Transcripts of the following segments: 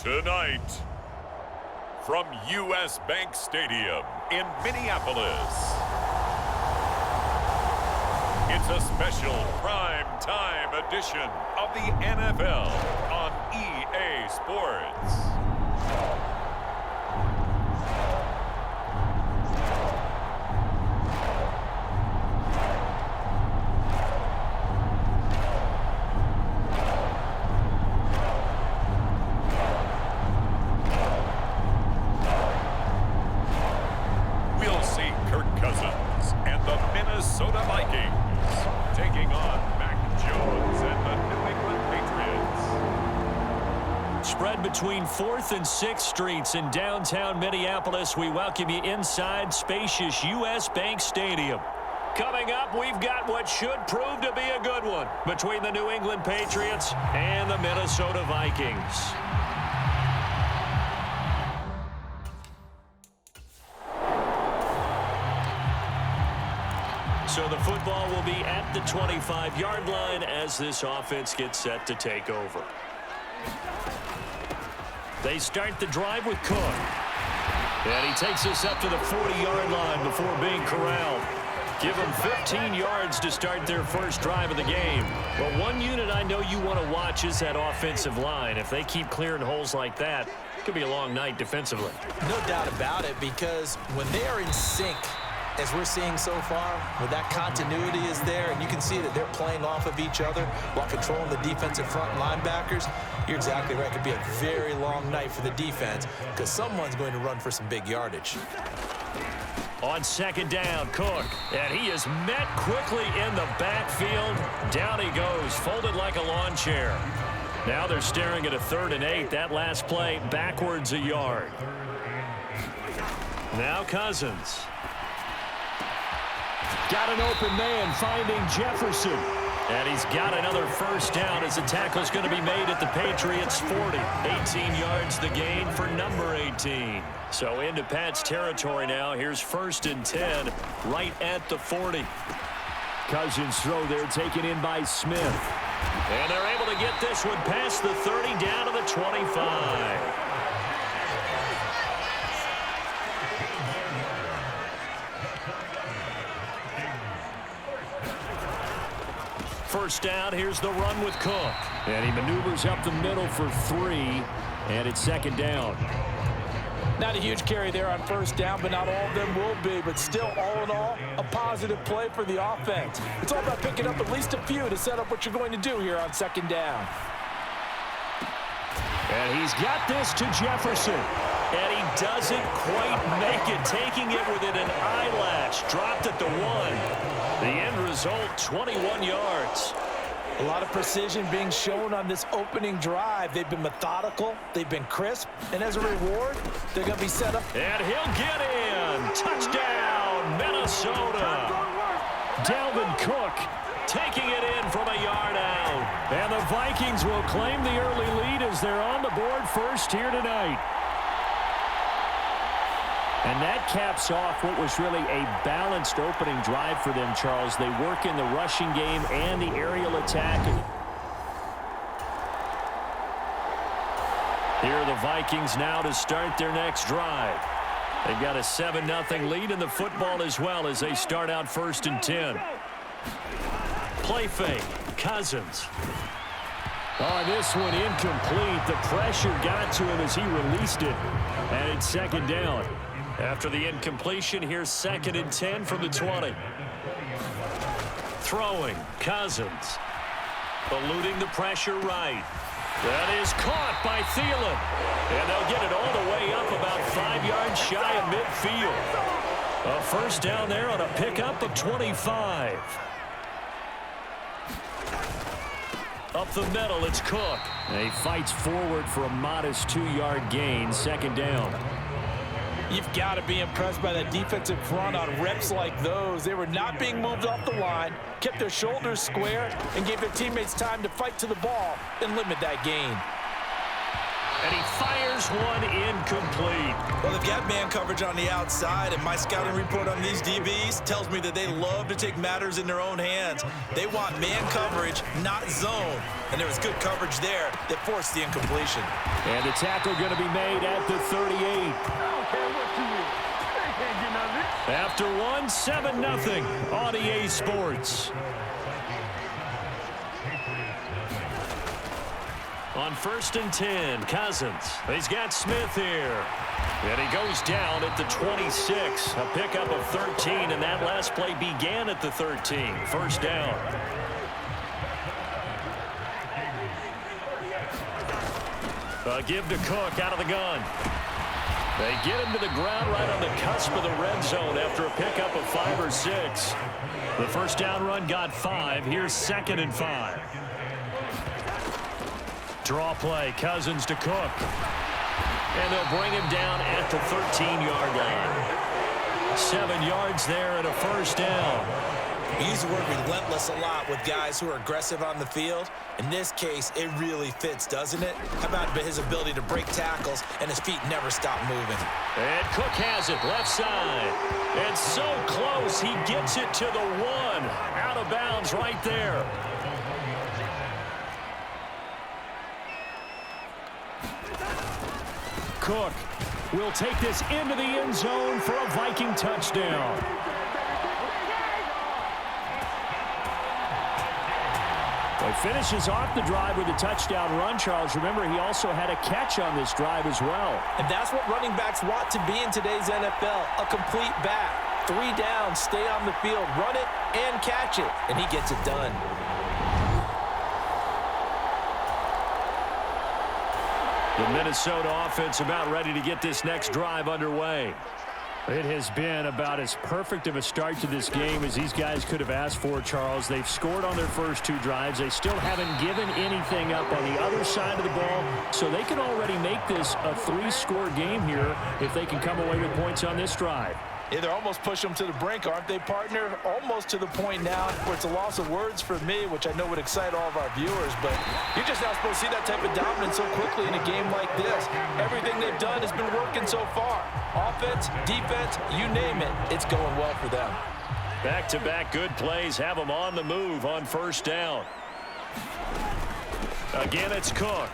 Tonight, from U.S. Bank Stadium in Minneapolis, it's a special prime time edition of the NFL on EA Sports. Minnesota Vikings taking on Mac Jones and the New England Patriots. Spread between 4th and 6th Streets in downtown Minneapolis. We welcome you inside spacious U.S. Bank Stadium. Coming up, we've got what should prove to be a good one between the New England Patriots and the Minnesota Vikings. So the football will be at the 25-yard line as this offense gets set to take over. They start the drive with Cook. And he takes us up to the 40-yard line before being corralled. Give them 15 yards to start their first drive of the game. But one unit I know you want to watch is that offensive line. If they keep clearing holes like that, it could be a long night defensively. No doubt about it, because when they are in sync, as we're seeing so far, where that continuity is there, and you can see that they're playing off of each other while controlling the defensive front linebackers, you're exactly right. It could be a very long night for the defense because someone's going to run for some big yardage. On second down, Cook, and he is met quickly in the backfield. Down he goes, folded like a lawn chair. Now they're staring at a 3rd and 8. That last play backwards a yard. Now Cousins. Got an open man finding Jefferson. And he's got another first down as the tackle's going to be made at the Patriots' 40. 18 yards the gain for number 18. So into Pat's territory now. Here's 1st and 10 right at the 40. Cousins throw there taken in by Smith. And they're able to get this one past the 30 down to the 25. First down, here's the run with Cook. And he maneuvers up the middle for 3, and it's 2nd down. Not a huge carry there on first down, but not all of them will be. But still, all in all, a positive play for the offense. It's all about picking up at least a few to set up what you're going to do here on 2nd down. And he's got this to Jefferson. And he doesn't quite make it, taking it within an eyelash. Dropped at the 1. The end result, 21 yards. A lot of precision being shown on this opening drive. They've been methodical. They've been crisp. And as a reward, they're going to be set up. And he'll get in. Touchdown, Minnesota. Dalvin Cook taking it in from a yard out. And the Vikings will claim the early lead as they're on the board first here tonight. And that caps off what was really a balanced opening drive for them, Charles. They work in the rushing game and the aerial attack. Here are the Vikings now to start their next drive. They've got a 7-0 lead in the football as well as they start out 1st and 10. Play fake. Cousins. Oh, this one incomplete. The pressure got to him as he released it. And it's 2nd down. After the incompletion, here's 2nd and 10 from the 20. Throwing, Cousins. Eluding the pressure right. That is caught by Thielen. And they'll get it all the way up about 5 yards shy of midfield. A first down there on a pickup of 25. Up the middle, it's Cook. And he fights forward for a modest 2-yard gain, second down. You've got to be impressed by that defensive front on reps like those. They were not being moved off the line, kept their shoulders square, and gave their teammates time to fight to the ball and limit that gain. And he fires one incomplete. Well, they've got man coverage on the outside, and my scouting report on these DBs tells me that they love to take matters in their own hands. They want man coverage, not zone. And there was good coverage there that forced the incompletion. And the tackle going to be made at the 38. After one, 7-0 on EA Sports. On 1st and 10, Cousins. He's got Smith here. And he goes down at the 26. A pickup of 13, and that last play began at the 13. First down. A give to Cook out of the gun. They get him to the ground right on the cusp of the red zone after a pickup of 5 or 6. The first down run got 5. Here's 2nd and 5. Draw play, Cousins to Cook. And they'll bring him down at the 13-yard line. 7 yards there and a first down. We use the word relentless a lot with guys who are aggressive on the field. In this case, it really fits, doesn't it? How about his ability to break tackles and his feet never stop moving? And Cook has it, left side. And so close, he gets it to the 1. Out of bounds right there. Cook will take this into the end zone for a Viking touchdown. He finishes off the drive with a touchdown run, Charles. Remember, he also had a catch on this drive as well. And that's what running backs want to be in today's NFL, a complete back. 3 downs, stay on the field, run it, and catch it. And he gets it done. The Minnesota offense about ready to get this next drive underway. It has been about as perfect of a start to this game as these guys could have asked for, Charles. They've scored on their first 2 drives. They still haven't given anything up on the other side of the ball, so they can already make this a 3-score game here if they can come away with points on this drive. Yeah, they're almost pushing them to the brink, aren't they, partner? Almost to the point now where it's a loss of words for me, which I know would excite all of our viewers, but you're just not supposed to see that type of dominance so quickly in a game like this. Everything they've done has been working so far. Offense, defense, you name it, it's going well for them. Back-to-back good plays have them on the move on first down. Again, it's Cook.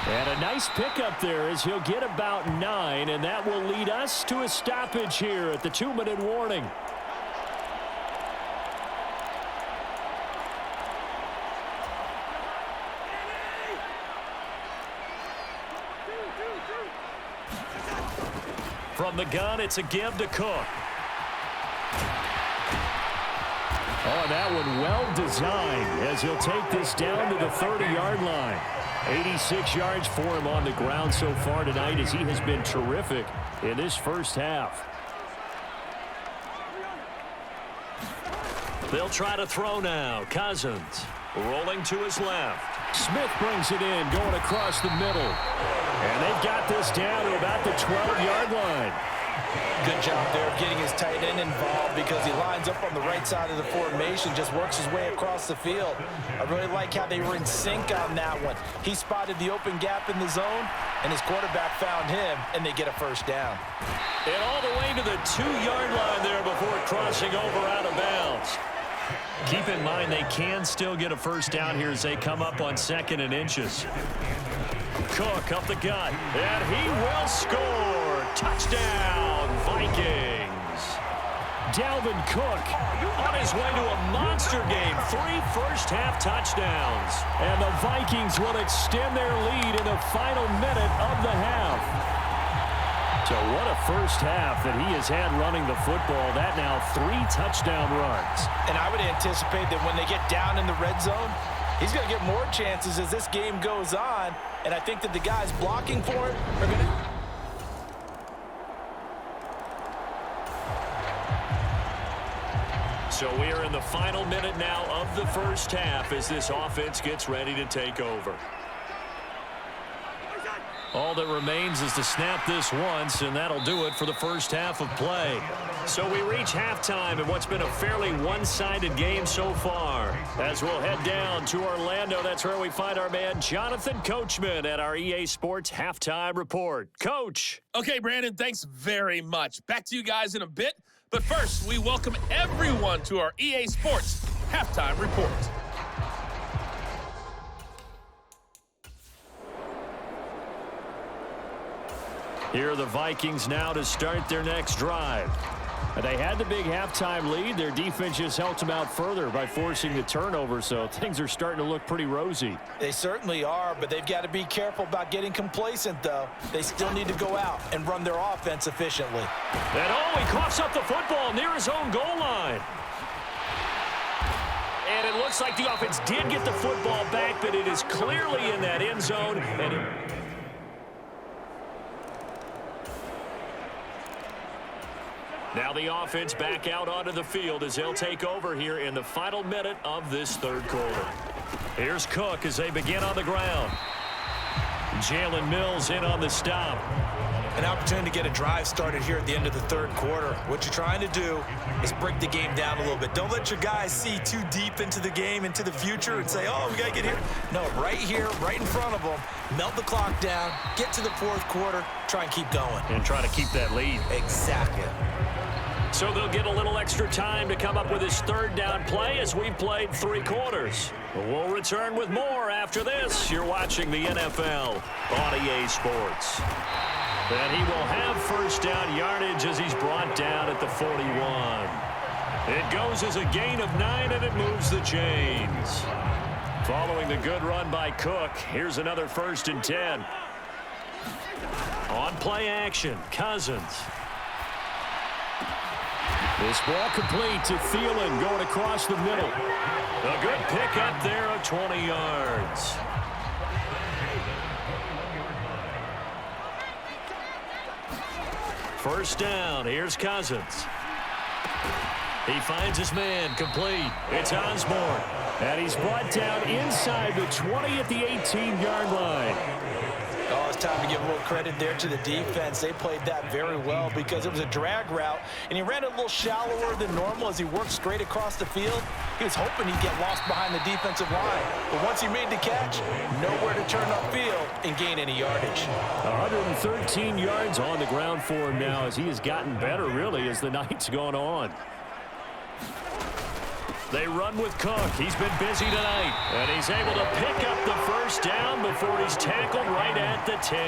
And a nice pickup there as he'll get about 9, and that will lead us to a stoppage here at the 2-minute warning. From the gun, it's a give to Cook. Oh, and that one well designed as he'll take this down to the 30-yard line. 86 yards for him on the ground so far tonight as he has been terrific in this first half. They'll try to throw now. Cousins rolling to his left. Smith brings it in, going across the middle. And they've got this down to about the 12-yard line. Good job there of getting his tight end involved because he lines up on the right side of the formation, just works his way across the field. I really like how they were in sync on that one. He spotted the open gap in the zone, and his quarterback found him, and they get a first down. And all the way to the 2-yard line there before crossing over out of bounds. Keep in mind they can still get a first down here as they come up on 2nd and inches. Cook up the gut, and he will score. Touchdown, Vikings. Dalvin Cook on his way to a monster game. 3 first-half touchdowns. And the Vikings will extend their lead in the final minute of the half. So what a first half that he has had running the football. That now 3 touchdown runs. And I would anticipate that when they get down in the red zone, he's going to get more chances as this game goes on. And I think that the guys blocking for him are going to... So we are in the final minute now of the first half as this offense gets ready to take over. All that remains is to snap this once, and that'll do it for the first half of play. So we reach halftime in what's been a fairly one-sided game so far. As we'll head down to Orlando, that's where we find our man Jonathan Coachman at our EA Sports Halftime Report. Coach. Okay, Brandon, thanks very much. Back to you guys in a bit. But first, we welcome everyone to our EA Sports Halftime Report. Here are the Vikings now to start their next drive. They had the big halftime lead. Their defense just helped them out further by forcing the turnover, so things are starting to look pretty rosy. They certainly are, but they've got to be careful about getting complacent, though. They still need to go out and run their offense efficiently. And he coughs up the football near his own goal line. And it looks like the offense did get the football back, but it is clearly in that end zone. And now the offense back out onto the field as they'll take over here in the final minute of this third quarter. Here's Cook as they begin on the ground. Jalen Mills in on the stop. An opportunity to get a drive started here at the end of the third quarter. What you're trying to do is break the game down a little bit. Don't let your guys see too deep into the game, into the future, and say, oh, we got to get here. No, right here, right in front of them, melt the clock down, get to the fourth quarter, try and keep going. And try to keep that lead. Exactly. So they'll get a little extra time to come up with his third down play as we've played 3 quarters. We'll return with more after this. You're watching the NFL on EA Sports. And he will have first down yardage as he's brought down at the 41. It goes as a gain of 9, and it moves the chains. Following the good run by Cook, here's another 1st and 10. On play action, Cousins. This ball complete to Thielen going across the middle. A good pick up there of 20 yards. First down, here's Cousins. He finds his man, complete. It's Osborne. And he's brought down inside the 20 at the 18-yard line. Oh, it's time to give a little credit there to the defense. They played that very well because it was a drag route, and he ran it a little shallower than normal as he worked straight across the field. He was hoping he'd get lost behind the defensive line. But once he made the catch, nowhere to turn upfield and gain any yardage. 113 yards on the ground for him now as he has gotten better, really, as the night's gone on. They run with Cook. He's been busy tonight. And he's able to pick up the first down before he's tackled right at the 10.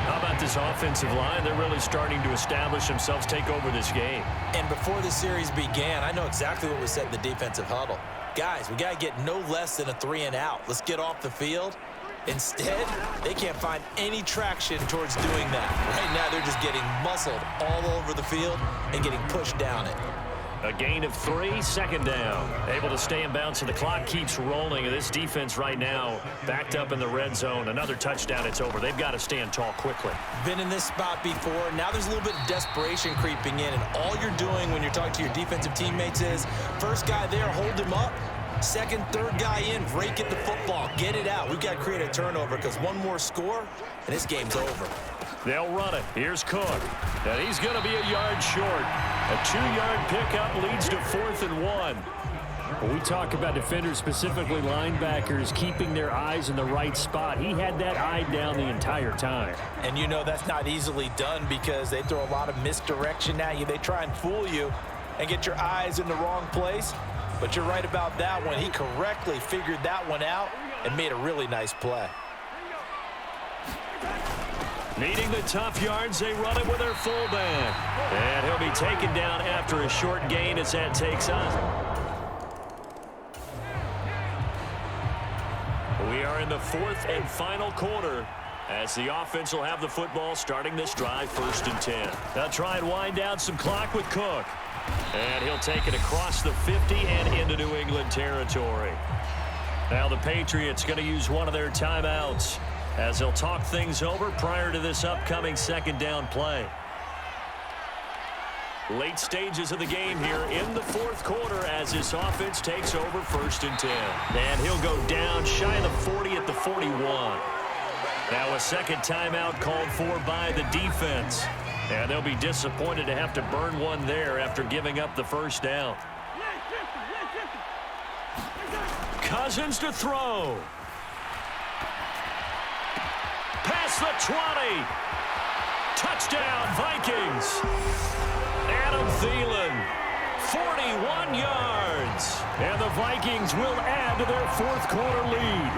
How about this offensive line? They're really starting to establish themselves, take over this game. And before the series began, I know exactly what was said in the defensive huddle. Guys, we got to get no less than a 3-and-out. Let's get off the field. Instead, they can't find any traction towards doing that. Right now, they're just getting muscled all over the field and getting pushed down it. A gain of 3, 2nd down. Able to stay in bounds, so the clock keeps rolling. And this defense right now backed up in the red zone. Another touchdown, it's over. They've got to stand tall quickly. Been in this spot before. Now there's a little bit of desperation creeping in. And all you're doing when you're talking to your defensive teammates is, first guy there, hold him up. Second, third guy in, rake at the football. Get it out. We've got to create a turnover because one more score, and this game's over. They'll run it. Here's Cook. And he's going to be a yard short. A 2-yard pickup leads to 4th and 1. When we talk about defenders, specifically linebackers, keeping their eyes in the right spot, he had that eye down the entire time. And you know that's not easily done because they throw a lot of misdirection at you. They try and fool you and get your eyes in the wrong place. But you're right about that one. He correctly figured that one out and made a really nice play. Needing the tough yards, they run it with their fullback. And he'll be taken down after a short gain as that takes on. We are in the 4th and final quarter as the offense will have the football starting this drive 1st and 10. They'll try and wind down some clock with Cook. And he'll take it across the 50 and into New England territory. Now the Patriots going to use one of their timeouts as they'll talk things over prior to this upcoming 2nd down play. Late stages of the game here in the fourth quarter as this offense takes over 1st and 10. And he'll go down shy of the 40 at the 41. Now a second timeout called for by the defense. And they'll be disappointed to have to burn one there after giving up the first down. Cousins to throw. Past the 20. Touchdown, Vikings. Adam Thielen, 41 yards. And the Vikings will add to their fourth quarter lead.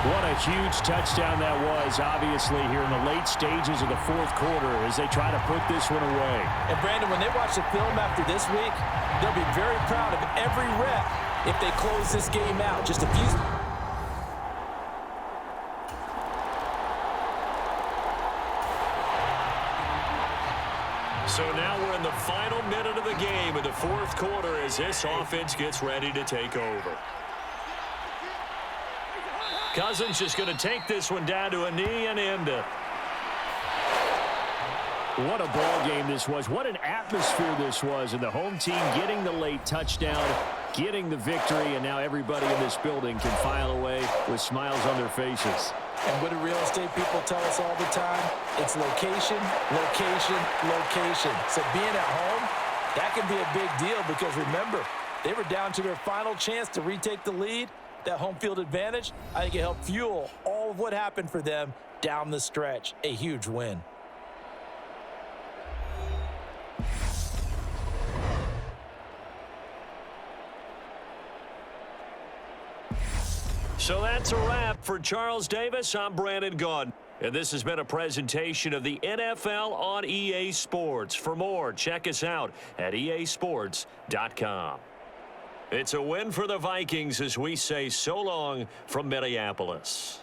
What a huge touchdown that was, obviously, here in the late stages of the fourth quarter as they try to put this one away. And, Brandon, when they watch the film after this week, they'll be very proud of every rep if they close this game out. Just a few... So now we're in the final minute of the game in the fourth quarter as this offense gets ready to take over. Cousins just going to take this one down to a knee and end it. What a ball game this was. What an atmosphere this was. And the home team getting the late touchdown, getting the victory, and now everybody in this building can file away with smiles on their faces. And what do real estate people tell us all the time? It's location, location, location. So being at home, that can be a big deal because remember, they were down to their final chance to retake the lead. That home field advantage, I think it helped fuel all of what happened for them down the stretch. A huge win. So that's a wrap for Charles Davis. I'm Brandon Gaudin. And this has been a presentation of the NFL on EA Sports. For more, check us out at easports.com. It's a win for the Vikings as we say so long from Minneapolis.